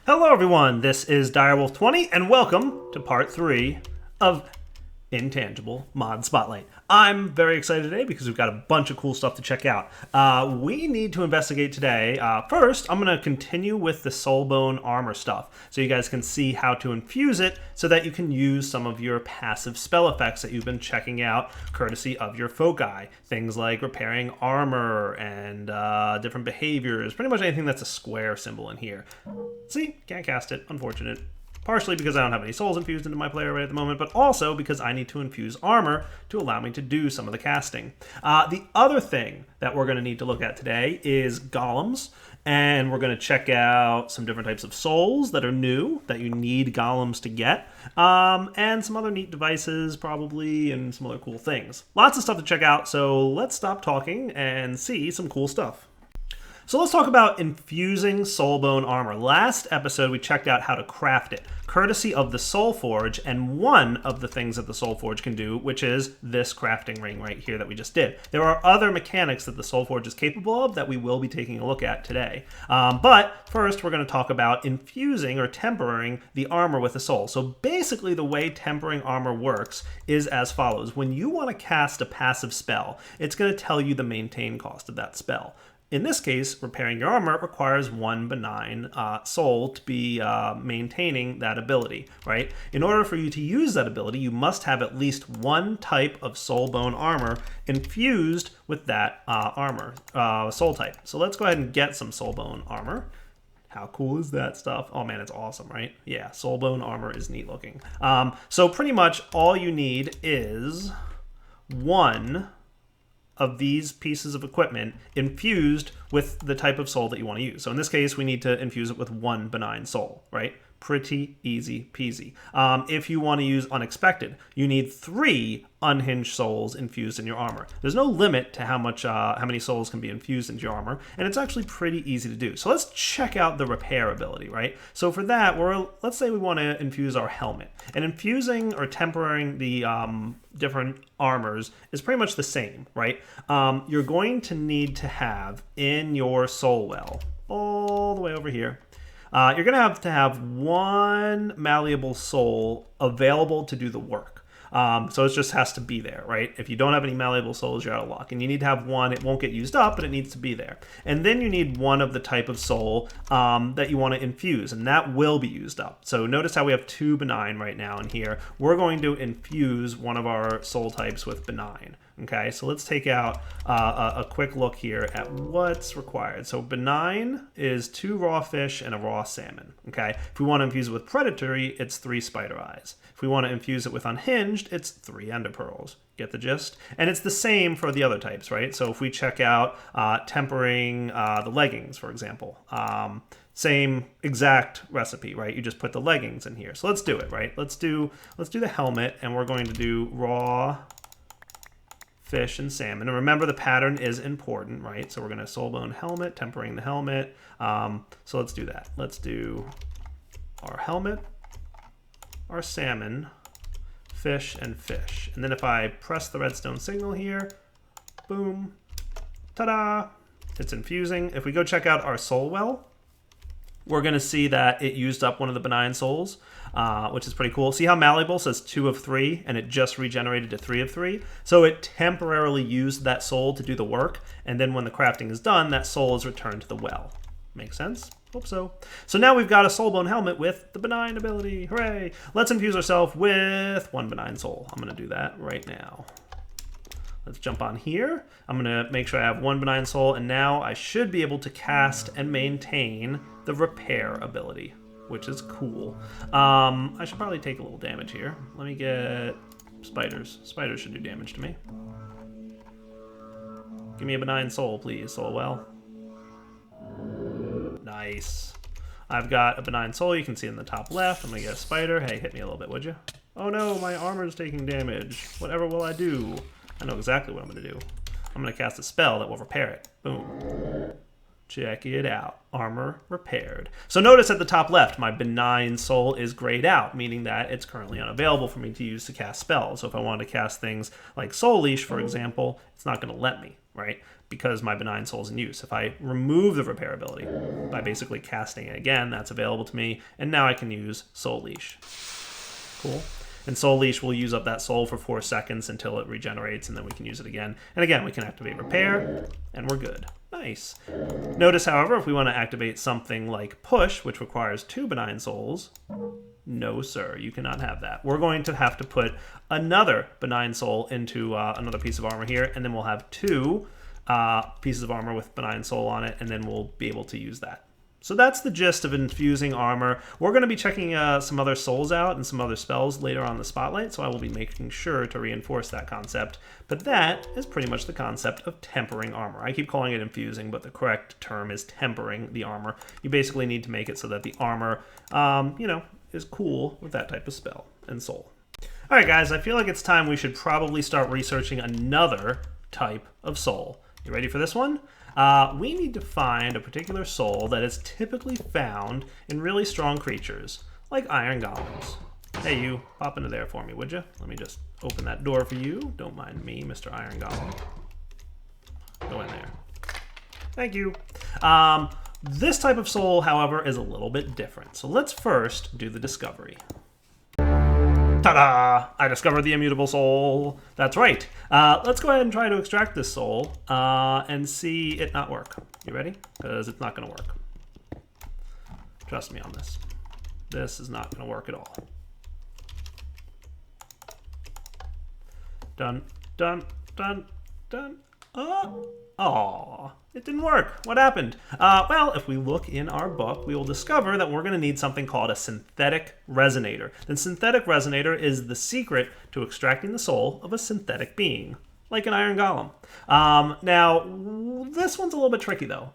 Hello everyone, this is Direwolf20 and welcome to part 3 of Intangible Mod Spotlight. I'm very excited today because we've got a bunch of cool stuff to check out. We need to investigate today. First, I'm going to continue with the Soulbone armor stuff so you guys can see how to infuse it so that you can use some of your passive spell effects that you've been checking out courtesy of your foci. Things like repairing armor and different behaviors, pretty much anything that's a square symbol in here. See, can't cast it, unfortunate. Partially because I don't have any souls infused into my player right at the moment, but also because I need to infuse armor to allow me to do some of the casting. The other thing that we're going to need to look at today is golems, and we're going to check out some different types of souls that are new, that you need golems to get, and some other neat devices probably, and some other cool things. Lots of stuff to check out, so let's stop talking and see some cool stuff. So let's talk about infusing Soulbone armor. Last episode, we checked out how to craft it, courtesy of the Soul Forge, and one of the things that the Soul Forge can do, which is this crafting ring right here that we just did. There are other mechanics that the Soul Forge is capable of that we will be taking a look at today. But first, we're going to talk about infusing or tempering the armor with a soul. So basically, the way tempering armor works is as follows. When you want to cast a passive spell, it's going to tell you the maintain cost of that spell. In this case, repairing your armor requires one benign soul to be maintaining that ability, right? In order for you to use that ability, you must have at least one type of Soulbone armor infused with that soul type. So let's go ahead and get some Soulbone armor. How cool is that stuff? Oh man, it's awesome, right? Yeah, Soulbone armor is neat looking. So pretty much all you need is one of these pieces of equipment infused with the type of soul that you want to use. So in this case, we need to infuse it with one benign soul, right? Pretty easy peasy. If you want to use unexpected, you need 3 unhinged souls infused in your armor. There's no limit to how many souls can be infused into your armor, and it's actually pretty easy to do. So let's check out the repair ability, right? So for that, let's say we want to infuse our helmet. And infusing or tempering the different armors is pretty much the same, right? You're going to need to have in your soul well, all the way over here, you're going to have one malleable soul available to do the work. So it just has to be there, right? If you don't have any malleable souls, you're out of luck. And you need to have one. It won't get used up, but it needs to be there. And then you need one of the type of soul that you want to infuse, and that will be used up. So notice how we have 2 benign right now in here. We're going to infuse one of our soul types with benign. Okay, so let's take out a quick look here at what's required. So benign is 2 raw fish and a raw salmon. Okay, if we want to infuse it with predatory, it's 3 spider eyes. If we want to infuse it with unhinged, it's 3 ender pearls. Get the gist? And it's the same for the other types, right? So if we check out tempering the leggings, for example, same exact recipe, right? You just put the leggings in here. So let's do it, right? Let's do the helmet, and we're going to do raw fish and salmon. And remember, the pattern is important, right? So we're going to Soulbone helmet, tempering the helmet. So let's do that. Let's do our helmet, our salmon, fish, and fish. And then if I press the redstone signal here, boom, ta-da, it's infusing. If we go check out our soul well, we're going to see that it used up one of the benign souls, which is pretty cool. See how malleable says 2 of 3, and it just regenerated to 3 of 3? So it temporarily used that soul to do the work, and then when the crafting is done, that soul is returned to the well. Makes sense? Hope so. So now we've got a Soulbone helmet with the benign ability. Hooray! Let's infuse ourselves with 1 benign soul. I'm going to do that right now. Let's jump on here. I'm going to make sure I have 1 benign soul, and now I should be able to cast and maintain the repair ability, which is cool. I should probably take a little damage here. Let me get spiders. Spiders should do damage to me. Give me a benign soul, please. Soul well. Nice. I've got a benign soul. You can see in the top left. I'm going to get a spider. Hey, hit me a little bit, would you? Oh no, my armor's taking damage. Whatever will I do? I know exactly what I'm going to do. I'm going to cast a spell that will repair it. Boom. Check it out. Armor repaired. So notice at the top left, my benign soul is grayed out, meaning that it's currently unavailable for me to use to cast spells. So if I wanted to cast things like Soul Leash, for example, it's not going to let me. right? Because my benign soul is in use. If I remove the repairability by basically casting it again, that's available to me. And now I can use Soul Leash. Cool. And Soul Leash will use up that soul for 4 seconds until it regenerates, and then we can use it again. And again, we can activate Repair, and we're good. Nice. Notice, however, if we want to activate something like Push, which requires 2 benign souls, no, sir, you cannot have that. We're going to have to put another benign soul into another piece of armor here, and then we'll have 2 pieces of armor with benign soul on it, and then we'll be able to use that. So that's the gist of infusing armor. We're going to be checking some other souls out and some other spells later on the Spotlight, so I will be making sure to reinforce that concept. But that is pretty much the concept of tempering armor. I keep calling it infusing, but the correct term is tempering the armor. You basically need to make it so that the armor, is cool with that type of spell and soul. All right, guys, I feel like it's time we should probably start researching another type of soul. You ready for this one? We need to find a particular soul that is typically found in really strong creatures, like iron golems. Hey, you, pop into there for me, would you? Let me just open that door for you. Don't mind me, Mr. Iron Golem. Go in there. Thank you. This type of soul, however, is a little bit different. So let's first do the discovery. Ta-da! I discovered the immutable soul. That's right. Let's go ahead and try to extract this soul and see it not work. You ready? Because it's not going to work. Trust me on this. This is not going to work at all. Dun, dun, dun, dun. Aw, it didn't work. What happened? Well, if we look in our book, we will discover that we're going to need something called a synthetic resonator. The synthetic resonator is the secret to extracting the soul of a synthetic being, like an iron golem. Now, this one's a little bit tricky, though.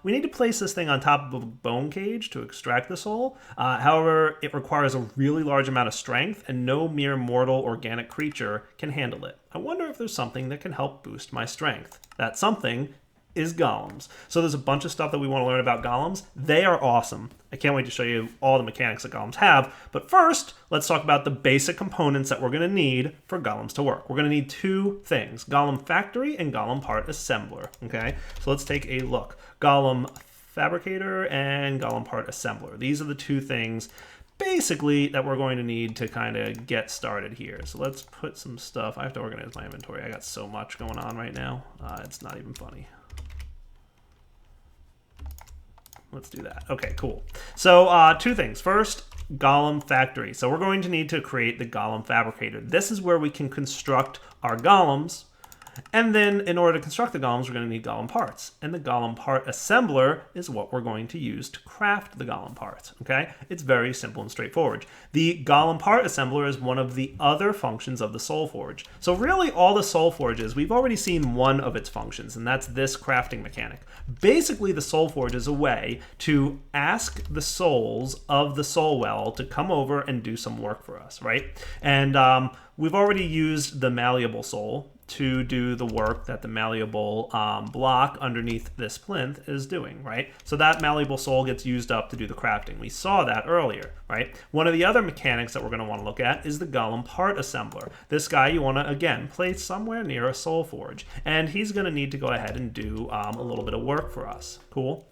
We need to place this thing on top of a bone cage to extract the soul. However, it requires a really large amount of strength, and no mere mortal organic creature can handle it. I wonder if there's something that can help boost my strength. That something is golems. So there's a bunch of stuff that we want to learn about golems. They are awesome. I can't wait to show you all the mechanics that golems have. But first, let's talk about the basic components that we're going to need for golems to work. We're going to need 2 things, golem factory and golem part assembler. Okay, so let's take a look. Golem fabricator and golem part assembler. These are the 2 things basically that we're going to need to kind of get started here. So let's put some stuff. I have to organize my inventory. I got so much going on right now. It's not even funny. Let's do that. Okay, cool. So 2 things. First, golem factory. So we're going to need to create the golem fabricator. This is where we can construct our golems. And then in order to construct the golems, we're going to need golem parts. And the golem part assembler is what we're going to use to craft the golem parts. Okay? It's very simple and straightforward. The golem part assembler is one of the other functions of the Soul Forge. So really all the Soul Forges, we've already seen one of its functions, and that's this crafting mechanic. Basically, the Soul Forge is a way to ask the souls of the Soul Well to come over and do some work for us, right? And we've already used the malleable soul to do the work that the malleable block underneath this plinth is doing, right? So that malleable soul gets used up to do the crafting. We saw that earlier, right? One of the other mechanics that we're going to want to look at is the golem part assembler. This guy you want to, again, place somewhere near a soul forge, and he's going to need to go ahead and do a little bit of work for us. Cool?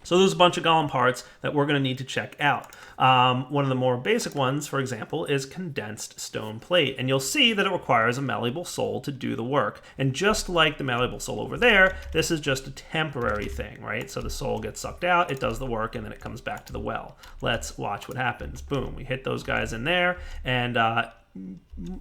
So there's a bunch of golem parts that we're going to need to check out. One of the more basic ones, for example, is condensed stone plate. And you'll see that it requires a malleable soul to do the work. And just like the malleable soul over there, this is just a temporary thing, right? So the soul gets sucked out, it does the work, and then it comes back to the well. Let's watch what happens. Boom, we hit those guys in there, and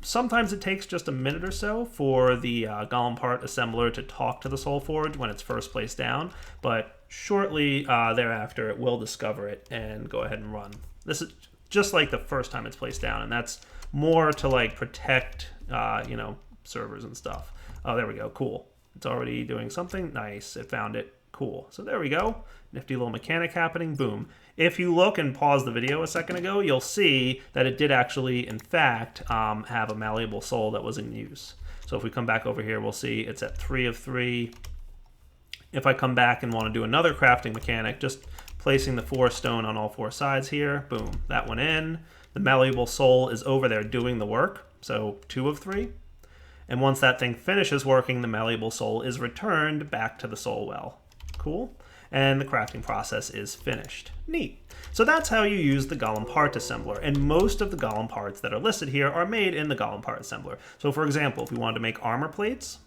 sometimes it takes just a minute or so for the golem part assembler to talk to the Soul Forge when it's first placed down, but shortly thereafter it will discover it and go ahead and run. This is just like the first time it's placed down, and that's more to like protect servers and stuff. Oh, there we go. Cool. It's already doing something. Nice. It found it. Cool. So there we go. Nifty little mechanic happening. Boom. If you look and pause the video a second ago, you'll see that it did actually, in fact, have a malleable soul that was in use. So if we come back over here, we'll see it's at 3 of 3. If I come back and want to do another crafting mechanic, just placing the 4 stone on all 4 sides here, boom, that went in. The malleable soul is over there doing the work, so 2 of 3. And once that thing finishes working, the malleable soul is returned back to the soul well. Cool. And the crafting process is finished. Neat. So that's how you use the Golem part assembler, and most of the Golem parts that are listed here are made in the Golem part assembler. So for example, if we wanted to make armor plates,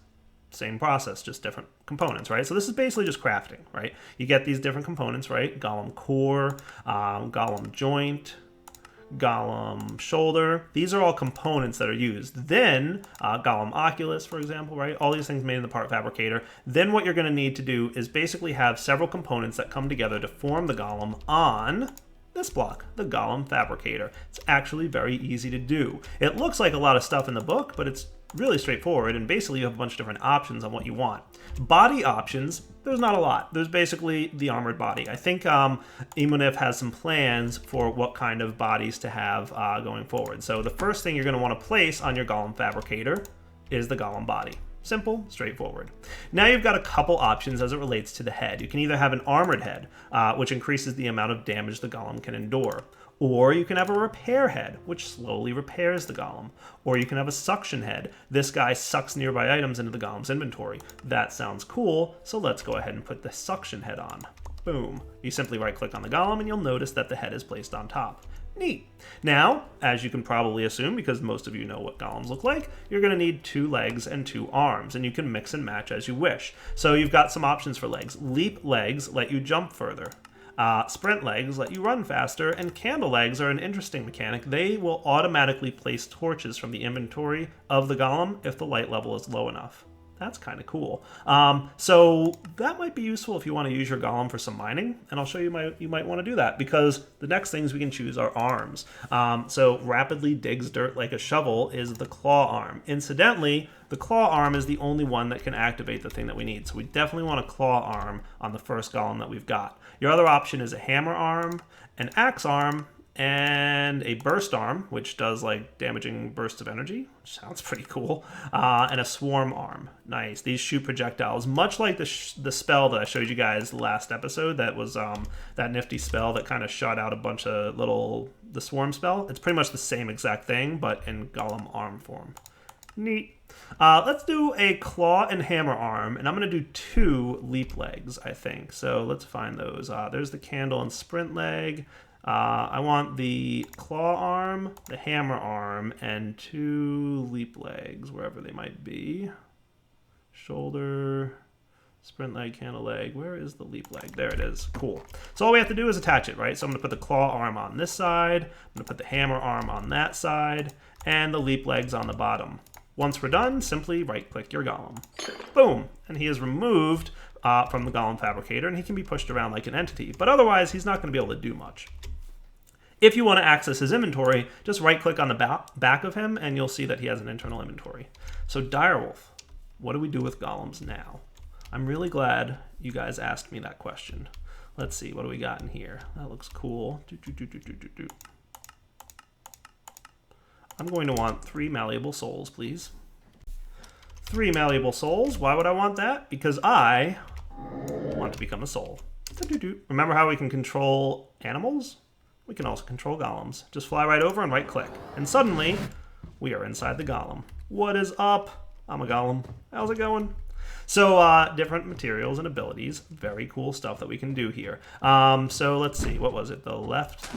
same process, just different components, right? So this is basically just crafting, right? You get these different components, right? Golem core, Golem joint, Golem shoulder. These are all components that are used. Then Golem oculus, for example, right? All these things made in the part fabricator. Then what you're going to need to do is basically have several components that come together to form the Golem on this block, the Golem fabricator. It's actually very easy to do. It looks like a lot of stuff in the book, but it's really straightforward, and basically you have a bunch of different options on what you want. Body options, there's not a lot. There's basically the armored body. I think Emunif has some plans for what kind of bodies to have going forward. So the first thing you're going to want to place on your Golem fabricator is the Golem body. Simple, straightforward. Now you've got a couple options as it relates to the head. You can either have an armored head, which increases the amount of damage the Golem can endure. Or you can have a repair head, which slowly repairs the Golem. Or you can have a suction head. This guy sucks nearby items into the Golem's inventory. That sounds cool, so let's go ahead and put the suction head on. Boom. You simply right-click on the Golem and you'll notice that the head is placed on top. Neat. Now, as you can probably assume, because most of you know what golems look like, you're going to need 2 legs and 2 arms, and you can mix and match as you wish. So you've got some options for legs. Leap legs let you jump further. Sprint legs let you run faster, and candle legs are an interesting mechanic. They will automatically place torches from the inventory of the golem if the light level is low enough. That's kind of cool. So that might be useful if you want to use your golem for some mining, and I'll show you you might want to do that, because the next things we can choose are arms. So rapidly digs dirt like a shovel is the claw arm. Incidentally, the claw arm is the only one that can activate the thing that we need, so we definitely want a claw arm on the first golem that we've got. Your other option is a hammer arm, an axe arm, and a burst arm, which does like damaging bursts of energy, which sounds pretty cool, and a swarm arm. Nice. These shoot projectiles, much like the spell that I showed you guys last episode. That was that nifty spell that kind of shot out a bunch of the swarm spell. It's pretty much the same exact thing, but in golem arm form. Neat. Let's do a claw and hammer arm, and I'm going to do 2 leap legs, I think. So let's find those. There's the candle and sprint leg. I want the claw arm, the hammer arm, and 2 leap legs, wherever they might be. Shoulder, sprint leg, candle leg. Where is the leap leg? There it is. Cool. So all we have to do is attach it, right? So I'm going to put the claw arm on this side, I'm going to put the hammer arm on that side, and the leap legs on the bottom. Once we're done, simply right-click your golem. Boom! And he is removed from the golem fabricator, and he can be pushed around like an entity. But otherwise, he's not going to be able to do much. If you want to access his inventory, just right-click on the back of him, and you'll see that he has an internal inventory. So Direwolf, what do we do with golems now? I'm really glad you guys asked me that question. Let's see, what do we got in here? That looks cool. I'm going to want 3 malleable souls, please. 3 malleable souls. Why would I want that? Because I want to become a soul. Remember how we can control animals? We can also control golems. Just fly right over and right-click. And suddenly, we are inside the golem. What is up? I'm a golem. How's it going? So, different materials and abilities. Very cool stuff that we can do here. So, let's see. What was it? The left...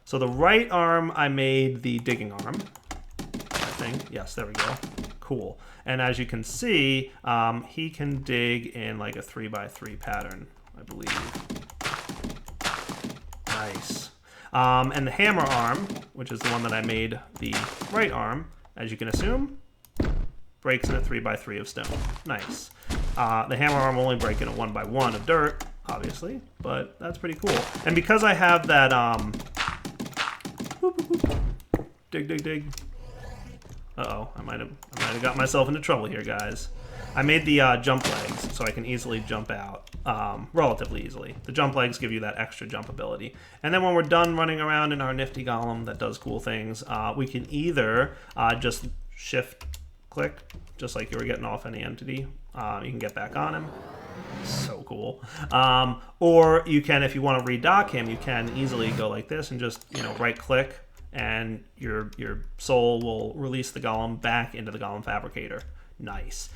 So the right arm, I made the digging arm, I think. Yes, there we go. Cool. And as you can see, he can dig in like a 3x3 pattern, I believe. Nice. And the hammer arm, which is the one that I made the right arm, as you can assume, breaks in a 3x3 of stone. Nice. The hammer arm will only break in a 1x1 of dirt, obviously, but that's pretty cool. And because I have that... Dig, dig, dig. Uh-oh, I might have got myself into trouble here, guys. I made the jump legs so I can easily jump out, relatively easily. The jump legs give you that extra jump ability. And then when we're done running around in our nifty golem that does cool things, we can either just shift-click, just like you were getting off any entity. You can get back on him. So cool. Or you can, if you want to redock him, you can easily go like this and just, right-click, and your soul will release the golem back into the golem fabricator. Nice.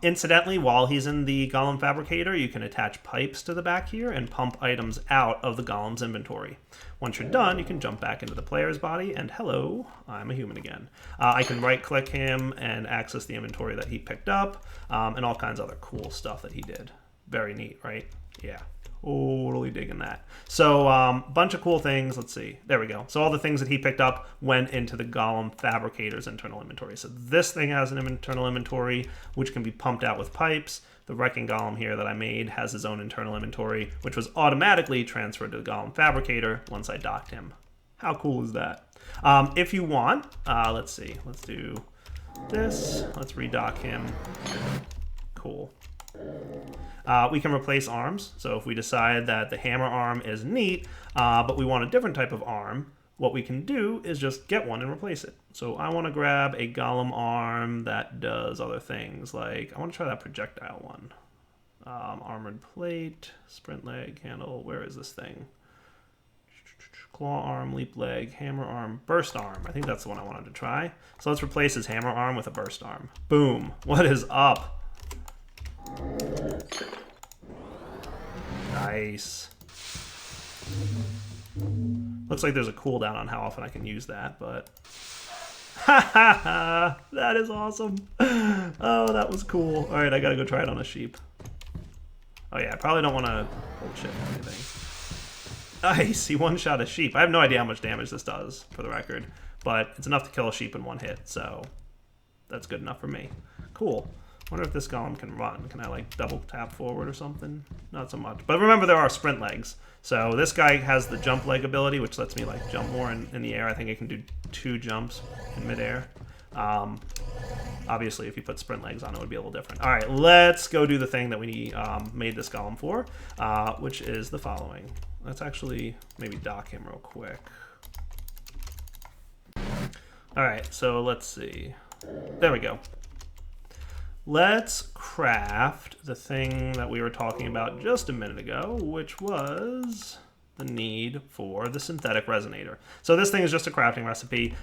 Incidentally, while he's in the Golem Fabricator, you can attach pipes to the back here and pump items out of the Golem's inventory. Once you're done, you can jump back into the player's body, and hello, I'm a human again. I can right-click him and access the inventory that he picked up, and all kinds of other cool stuff that he did. Very neat, right? Yeah. Totally digging that. So, bunch of cool things. Let's see. There we go. So all the things that he picked up went into the Golem Fabricator's internal inventory. So this thing has an internal inventory, which can be pumped out with pipes. The Wrecking Golem here that I made has his own internal inventory, which was automatically transferred to the Golem Fabricator once I docked him. How cool is that? If you want, let's see. Let's do this. Let's redock him. Cool. We can replace arms. So if we decide that the hammer arm is neat, but we want a different type of arm, what we can do is just get one and replace it. So I want to grab a golem arm that does other things. Like, I want to try that projectile one. Armored plate, sprint leg, handle. Where is this thing? Claw arm, leap leg, hammer arm, burst arm. I think that's the one I wanted to try. So let's replace his hammer arm with a burst arm. Boom. What is up? Nice. Looks like there's a cooldown on how often I can use that, but... Ha ha ha! That is awesome! Oh, that was cool. Alright, I gotta go try it on a sheep. Oh yeah, I probably don't want to hold shift or anything. Nice! He one-shot a sheep. I have no idea how much damage this does, for the record, but it's enough to kill a sheep in one hit, so that's good enough for me. Cool. Wonder if this golem can run. Can I like double tap forward or something? Not so much. But remember, there are sprint legs. So this guy has the jump leg ability, which lets me like jump more in the air. I think I can do 2 jumps in midair. Obviously, if you put sprint legs on, it would be a little different. All right, let's go do the thing that we made this golem for, which is the following. Let's actually maybe dock him real quick. All right, so let's see. There we go. Let's craft the thing that we were talking about just a minute ago, which was the need for the synthetic resonator. So this thing is just a crafting recipe.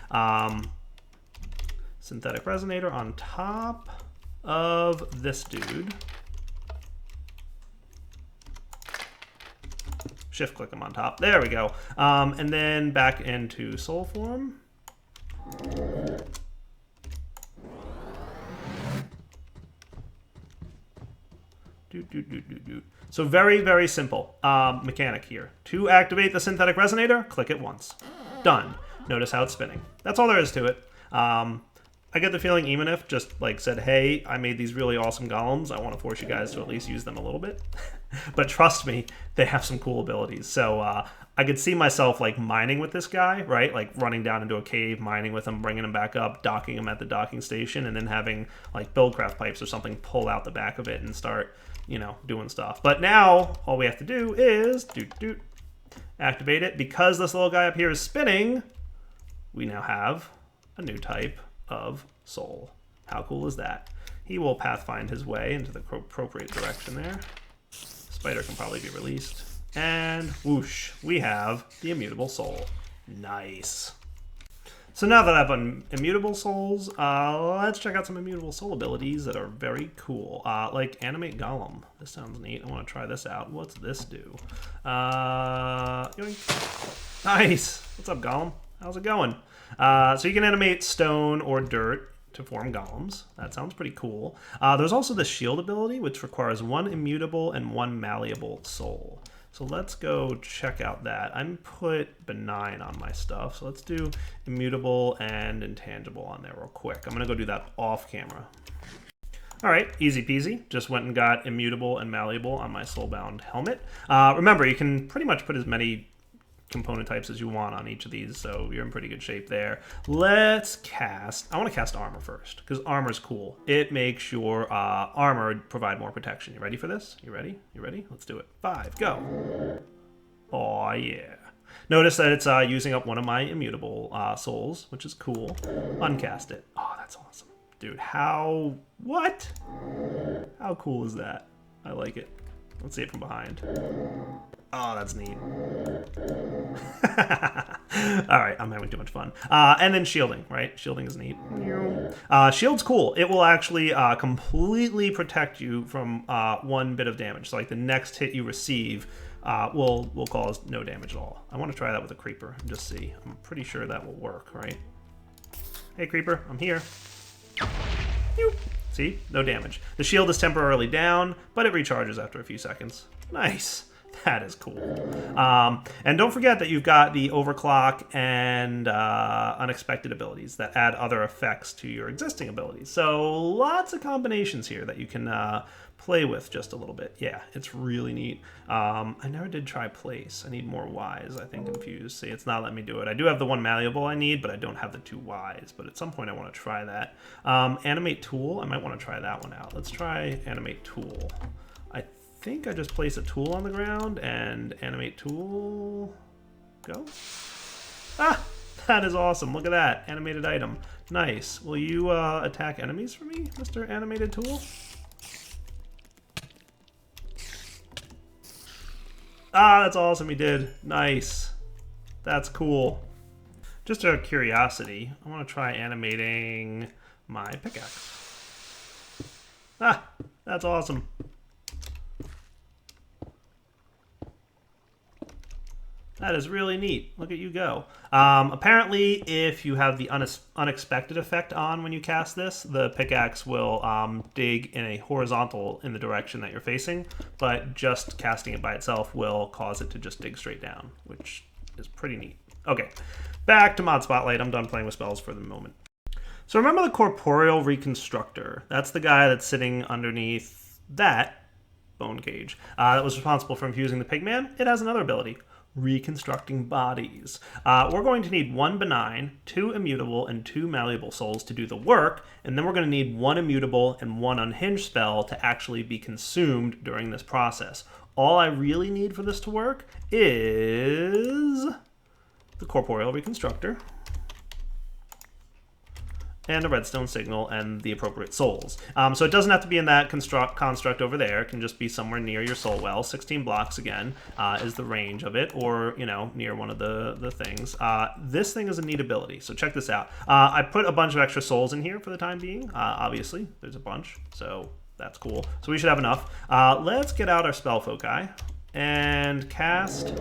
Synthetic resonator on top of this dude. Shift click him on top. There we go. And then back into soul form. So very, very simple mechanic here. To activate the synthetic resonator, click it once. Done. Notice how it's spinning. That's all there is to it. I get the feeling Emanif just like said, hey, I made these really awesome golems. I want to force you guys to at least use them a little bit. But trust me, they have some cool abilities. So I could see myself like mining with this guy, right? Like running down into a cave, mining with him, bringing him back up, docking him at the docking station, and then having like buildcraft pipes or something pull out the back of it and start, you know, doing stuff. But now all we have to do is activate it. Because this little guy up here is spinning, we now have a new type of soul. How cool is that? He will pathfind his way into the appropriate direction there. Spider can probably be released. And whoosh, we have the immutable soul. Nice. So now that I've done immutable souls, let's check out some immutable soul abilities that are very cool. Like animate golem. This sounds neat. I want to try this out. What's this do? Yoink. Nice. What's up, golem? How's it going? So you can animate stone or dirt to form golems. That sounds pretty cool. There's also the shield ability, which requires 1 immutable and 1 malleable soul. So let's go check out that. I'm put benign on my stuff, so let's do immutable and intangible on there real quick. I'm gonna go do that off camera. All right, easy peasy. Just went and got immutable and malleable on my soulbound helmet. Remember, you can pretty much put as many component types as you want on each of these, so you're in pretty good shape there. Let's cast, I want to cast armor first, because armor's cool. It makes your armor provide more protection. You ready for this? You ready? You ready? Let's do it. 5, go. Oh yeah. Notice that it's using up one of my immutable souls, which is cool. Uncast it. Oh, that's awesome. Dude, how cool is that? I like it. Let's see it from behind. Oh, that's neat. All right, I'm having too much fun. And then shielding, right? Shielding is neat. Shield's cool. It will actually completely protect you from one bit of damage. So like the next hit you receive will cause no damage at all. I want to try that with a creeper and just see. I'm pretty sure that will work, right? Hey, creeper, I'm here. See? No damage. The shield is temporarily down, but it recharges after a few seconds. Nice. That is cool. And don't forget that you've got the overclock and unexpected abilities that add other effects to your existing abilities. So lots of combinations here that you can play with just a little bit. Yeah, it's really neat. I never did try place. I need more Ys, I think, infused. See, it's not letting me do it. I do have the one malleable I need, but I don't have the 2 Ys. But at some point I want to try that. Animate tool, I might want to try that one out. Let's try animate tool. I think I just place a tool on the ground and animate tool, go. Ah, that is awesome. Look at that, animated item. Nice. Will you attack enemies for me, Mr. Animated Tool? Ah, that's awesome, he did. Nice. That's cool. Just out of curiosity, I want to try animating my pickaxe. Ah, that's awesome. That is really neat. Look at you go. Apparently, if you have the unexpected effect on when you cast this, the pickaxe will dig in a horizontal in the direction that you're facing, but just casting it by itself will cause it to just dig straight down, which is pretty neat. Okay, back to Mod Spotlight. I'm done playing with spells for the moment. So remember the Corporeal Reconstructor. That's the guy that's sitting underneath that bone cage. That was responsible for infusing the pigman. It has another ability. Reconstructing bodies. We're going to need 1 benign, 2 immutable, and 2 malleable souls to do the work, and then we're going to need 1 immutable and 1 unhinged spell to actually be consumed during this process. All I really need for this to work is the Corporeal Reconstructor and a redstone signal and the appropriate souls. So it doesn't have to be in that construct over there. It can just be somewhere near your soul well. 16 blocks again is the range of it, or near one of the things. This thing is a neat ability, so check this out. I put a bunch of extra souls in here for the time being. Obviously, there's a bunch, so that's cool. So we should have enough. Let's get out our spell foci and cast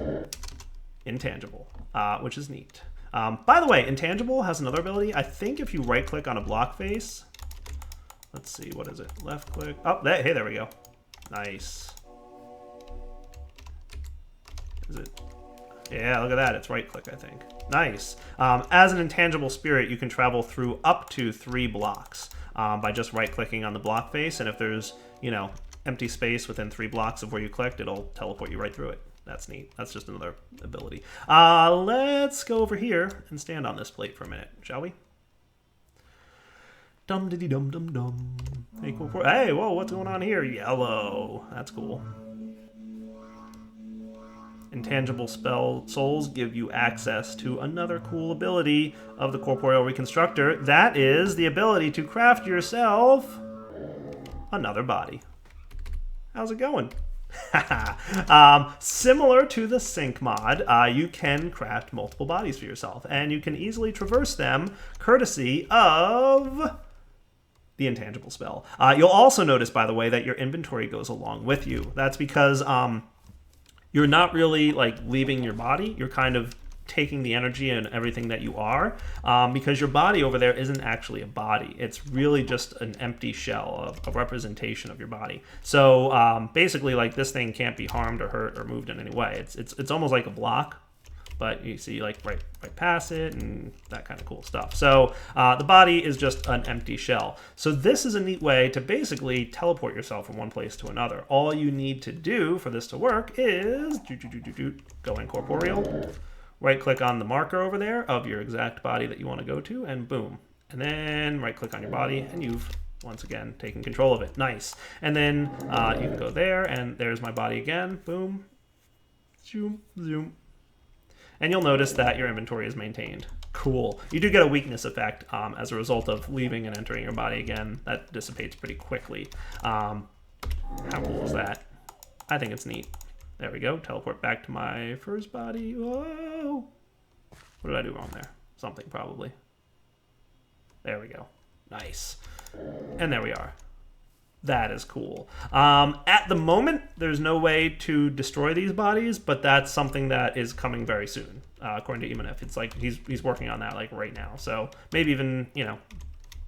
Intangible, which is neat. By the way, Intangible has another ability. I think if you right-click on a block face, let's see, what is it? Left-click. Oh, hey, there we go. Nice. Is it? Yeah, look at that. It's right-click, I think. Nice. As an intangible spirit, you can travel through up to 3 blocks by just right-clicking on the block face, and if there's, empty space within 3 blocks of where you clicked, it'll teleport you right through it. That's neat. That's just another ability. Let's go over here and stand on this plate for a minute, shall we? Dum diddy dum dum dum. Hey, cool. Hey, whoa, what's going on here? Yellow. That's cool. Intangible spell souls give you access to another cool ability of the Corporeal Reconstructor. That is the ability to craft yourself another body. How's it going? Similar to the sync mod, you can craft multiple bodies for yourself, and you can easily traverse them courtesy of the intangible spell. You'll also notice, by the way, that your inventory goes along with you. That's because you're not really leaving your body. You're kind of taking the energy and everything that you are, because your body over there isn't actually a body. It's really just an empty shell of a representation of your body. So basically, this thing can't be harmed or hurt or moved in any way. It's almost like a block, but you see right past it and that kind of cool stuff. So the body is just an empty shell. So this is a neat way to basically teleport yourself from one place to another. All you need to do for this to work is go incorporeal. Right-click on the marker over there of your exact body that you want to go to, and boom. And then right-click on your body, and you've, once again, taken control of it. Nice. And then you can go there, and there's my body again. Boom. Zoom. Zoom. And you'll notice that your inventory is maintained. Cool. You do get a weakness effect as a result of leaving and entering your body again. That dissipates pretty quickly. How cool is that? I think it's neat. There we go. Teleport back to my first body. Whoa. What did I do wrong there? Something probably. There we go. Nice. And there we are. That is cool. At the moment, there's no way to destroy these bodies, but that's something that is coming very soon, according to Emanif. It's like he's working on that like right now. So maybe even, you know,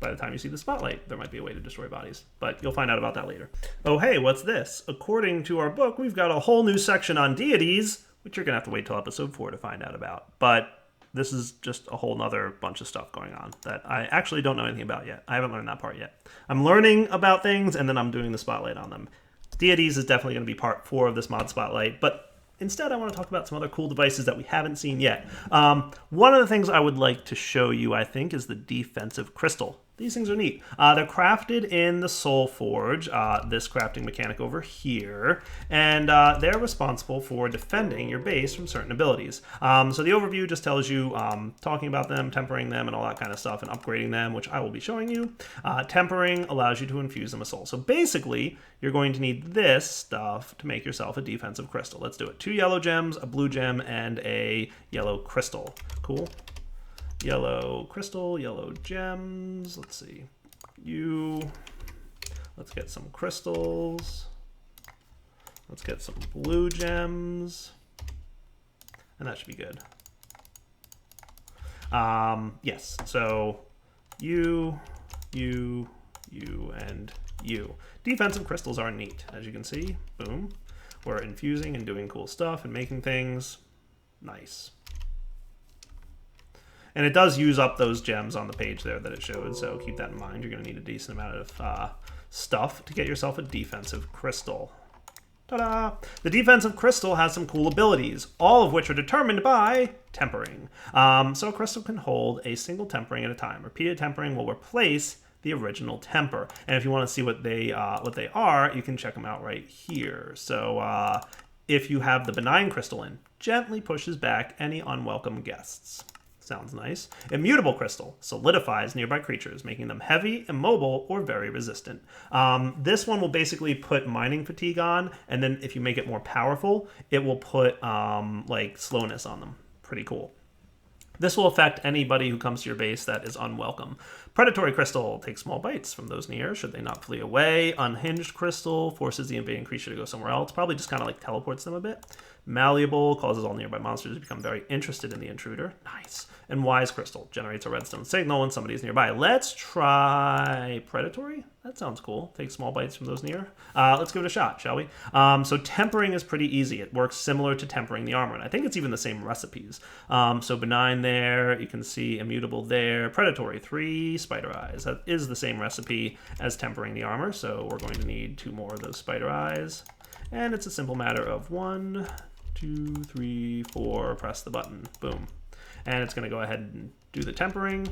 by the time you see the Spotlight, there might be a way to destroy bodies. But you'll find out about that later. Oh, hey, what's this? According to our book, we've got a whole new section on deities, which you're going to have to wait till episode 4 to find out about. But this is just a whole nother bunch of stuff going on that I actually don't know anything about yet. I haven't learned that part yet. I'm learning about things, and then I'm doing the Spotlight on them. Deities is definitely going to be part 4 of this mod Spotlight, but instead I want to talk about some other cool devices that we haven't seen yet. One of the things I would like to show you, I think, is the defensive crystal. These things are neat. They're crafted in the Soul Forge, this crafting mechanic over here, and they're responsible for defending your base from certain abilities. So the overview just tells you talking about them, tempering them, and all that kind of stuff, and upgrading them, which I will be showing you. Tempering allows you to infuse them with soul. So basically, you're going to need this stuff to make yourself a defensive crystal. Let's do it. 2 yellow gems, a blue gem, and a yellow crystal. Cool. Yellow crystal, yellow gems. Let's see. Let's get some crystals. Let's get some blue gems. And that should be good. Yes, so you, and you. Defensive crystals are neat, as you can see. Boom. We're infusing and doing cool stuff and making things. Nice. And it does use up those gems on the page there that it showed, so keep that in mind. You're going to need a decent amount of stuff to get yourself a defensive crystal. Ta-da! The defensive crystal has some cool abilities, all of which are determined by tempering. So a crystal can hold a single tempering at a time. Repeated tempering will replace the original temper. And if you want to see what they are, you can check them out right here. So if you have the benign crystal in, gently pushes back any unwelcome guests. Sounds nice. Immutable crystal solidifies nearby creatures, making them heavy, immobile, or very resistant. This one will basically put mining fatigue on, and then if you make it more powerful, it will put like slowness on them. Pretty cool. This will affect anybody who comes to your base that is unwelcome. Predatory crystal takes small bites from those near, should they not flee away. Unhinged crystal forces the invading creature to go somewhere else. Probably just kind of like teleports them a bit. Malleable causes all nearby monsters to become very interested in the intruder. Nice. And wise crystal generates a redstone signal when somebody is nearby. Let's try predatory. That sounds cool. Take small bites from those near. Let's give it a shot, shall we? So tempering is pretty easy. It works similar to tempering the armor, and I think it's even the same recipes. So benign there. You can see immutable there. Predatory, 3 spider eyes. That is the same recipe as tempering the armor, so we're going to need 2 more of those spider eyes. And it's a simple matter of 1, 2, 3, 4. Press the button. Boom. And it's going to go ahead and do the tempering.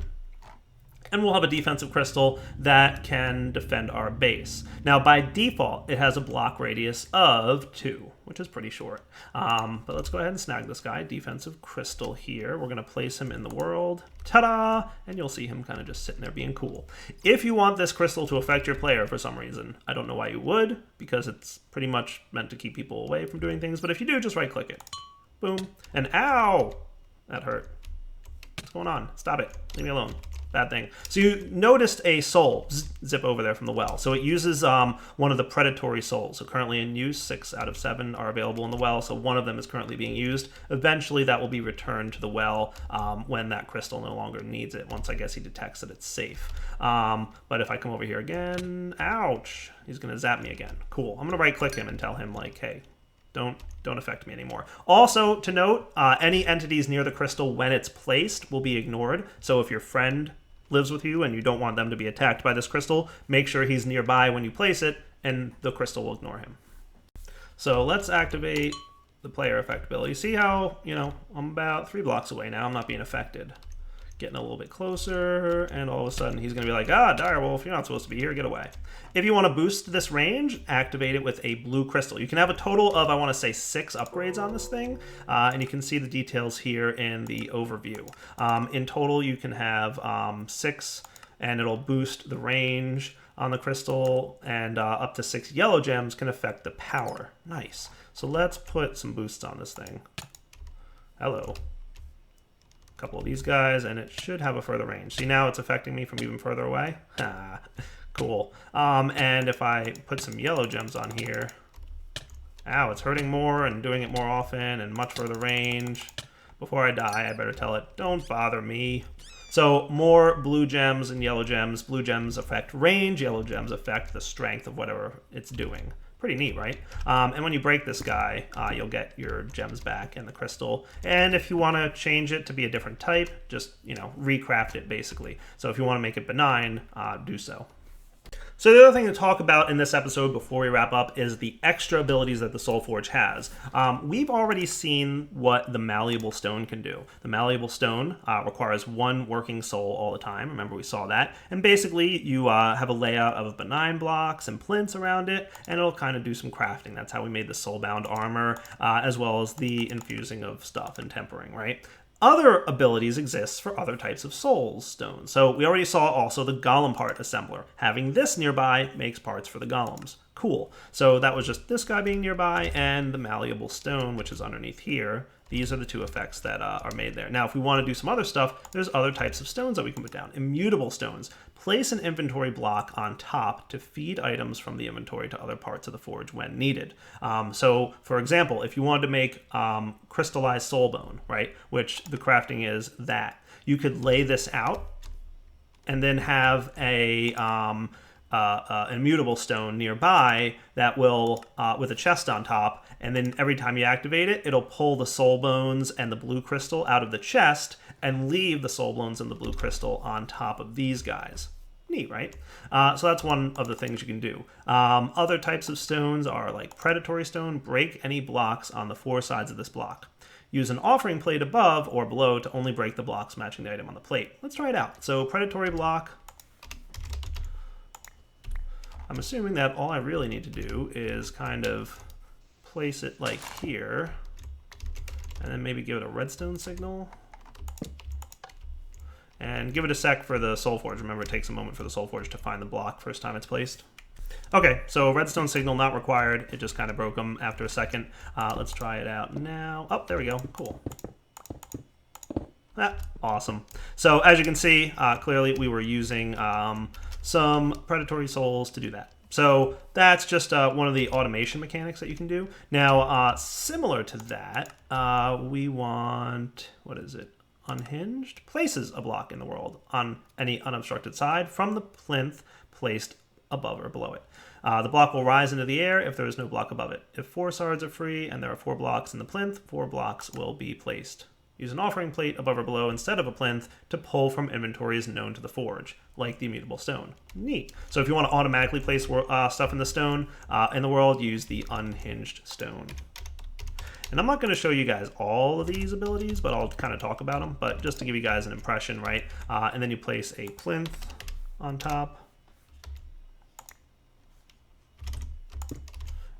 And we'll have a defensive crystal that can defend our base. Now, by default, it has a block radius of 2, which is pretty short. But let's go ahead and snag this guy. Defensive crystal here. We're going to place him in the world. Ta-da! And you'll see him kind of just sitting there being cool. If you want this crystal to affect your player for some reason, I don't know why you would, because it's pretty much meant to keep people away from doing things. But if you do, just right-click it. Boom. And ow! That hurt. What's going on? Stop it. Leave me alone. Bad thing. So you noticed a soul zip over there from the well. So it uses one of the predatory souls. So currently in use, 6 out of 7 are available in the well. So one of them is currently being used. Eventually that will be returned to the well when that crystal no longer needs it, once I guess he detects that it's safe. But if I come over here again, ouch, he's going to zap me again. Cool. I'm going to right click him and tell him like, hey, don't affect me anymore. Also, to note, any entities near the crystal when it's placed will be ignored. So if your friend lives with you and you don't want them to be attacked by this crystal, make sure he's nearby when you place it, and the crystal will ignore him. So let's activate the player effect ability. See how, you know, I'm about 3 blocks away now. I'm not being affected. Getting a little bit closer, and all of a sudden he's going to be like, Direwolf, you're not supposed to be here, get away. If you want to boost this range, activate it with a blue crystal. You can have a total of, I want to say, 6 upgrades on this thing, and you can see the details here in the overview. In total, you can have 6, and it'll boost the range on the crystal, and up to 6 yellow gems can affect the power. Nice. So let's put some boosts on this thing. Hello. couple of these guys, and it should have a further range. See, now it's affecting me from even further away. Cool. And if I put some yellow gems on here, ow, it's hurting more and doing it more often and much further range. Before I die, I better tell it, don't bother me. So more blue gems and yellow gems. Blue gems affect range, yellow gems affect the strength of whatever it's doing. Pretty neat, right? And when you break this guy, you'll get your gems back and the crystal. And if you want to change it to be a different type, just, recraft it basically. So if you want to make it benign, do so. So the other thing to talk about in this episode before we wrap up is the extra abilities that the Soulforge has. We've already seen what the Malleable Stone can do. The Malleable Stone requires one working soul all the time. Remember, we saw that. And basically, you have a layout of benign blocks and plinths around it, and it'll kind of do some crafting. That's how we made the soulbound armor, as well as the infusing of stuff and tempering, right? Other abilities exist for other types of soul stones. So we already saw also the golem part assembler. Having this nearby makes parts for the golems. Cool. So that was just this guy being nearby and the malleable stone, which is underneath here. These are the two effects that are made there. Now, if we want to do some other stuff, there's other types of stones that we can put down. Immutable stones. Place an inventory block on top to feed items from the inventory to other parts of the forge when needed. So, for example, if you wanted to make crystallized soulbone, right, which the crafting is that, you could lay this out and then have an immutable stone nearby that will, with a chest on top, and then every time you activate it, it'll pull the soul bones and the blue crystal out of the chest and leave the soul bones and the blue crystal on top of these guys. Neat, right? So that's one of the things you can do. Other types of stones are like predatory stone. Break any blocks on the four sides of this block. Use an offering plate above or below to only break the blocks matching the item on the plate. Let's try it out. So predatory block. I'm assuming that all I really need to do is kind of place it like here, and then maybe give it a redstone signal. And give it a sec for the Soulforge. Remember, it takes a moment for the Soulforge to find the block first time it's placed. Okay, so redstone signal not required. It just kind of broke them after a second. Let's try it out now. Oh, there we go. Cool. Awesome. So as you can see, clearly we were using some predatory souls to do that. So that's just one of the automation mechanics that you can do. Now, similar to that, we want, what is it? Unhinged? Places a block in the world on any unobstructed side from the plinth placed above or below it. The block will rise into the air if there is no block above it. If 4 shards are free and there are 4 blocks in the plinth, 4 blocks will be placed. Use an offering plate above or below instead of a plinth to pull from inventories known to the forge, like the immutable stone. Neat. So if you want to automatically place stuff in the stone in the world, use the unhinged stone. And I'm not going to show you guys all of these abilities, but I'll kind of talk about them. But just to give you guys an impression, right? And then you place a plinth on top.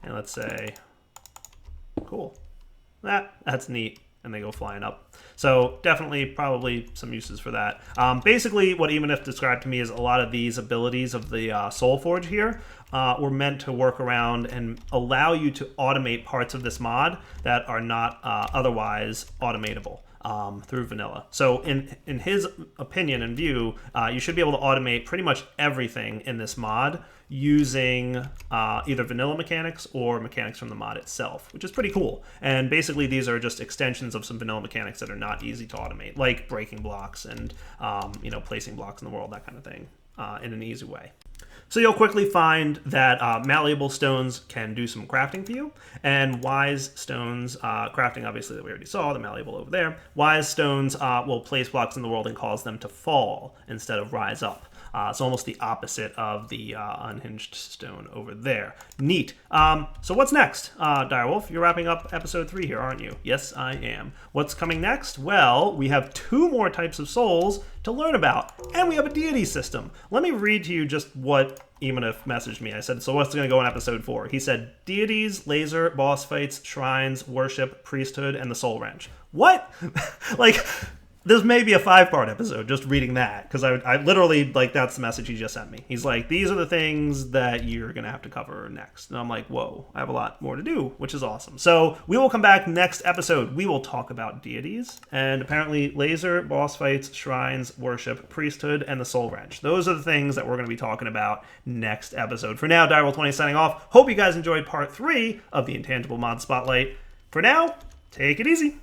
And let's say, cool. That's neat. And they go flying up. So definitely probably some uses for that. Basically, what Emanif described to me is a lot of these abilities of the Soulforge here were meant to work around and allow you to automate parts of this mod that are not otherwise automatable through vanilla. So in his opinion and view, you should be able to automate pretty much everything in this mod using either vanilla mechanics or mechanics from the mod itself, which is pretty cool. And basically these are just extensions of some vanilla mechanics that are not easy to automate, like breaking blocks and placing blocks in the world, that kind of thing, in an easy way. So you'll quickly find that malleable stones can do some crafting for you, and wise stones, crafting obviously that we already saw, the malleable over there, wise stones will place blocks in the world and cause them to fall instead of rise up. It's almost the opposite of the unhinged stone over there. Neat. So what's next? Direwolf, you're wrapping up episode 3 here, aren't you? Yes, I am. What's coming next? Well, we have 2 more types of souls to learn about, and we have a deity system. Let me read to you just what Emanif messaged me. I said, so what's going to go in episode 4? He said, deities, laser, boss fights, shrines, worship, priesthood, and the soul wrench. What? Like, There's maybe a 5-part episode just reading that, because I literally, like, that's the message he just sent me. He's like, these are the things that you're going to have to cover next. And I'm like, whoa, I have a lot more to do, which is awesome. So we will come back next episode. We will talk about deities, and apparently laser, boss fights, shrines, worship, priesthood, and the soul wrench. Those are the things that we're going to be talking about next episode. For now, Direwolf20 signing off. Hope you guys enjoyed part 3 of the Intangible Mod Spotlight. For now, take it easy.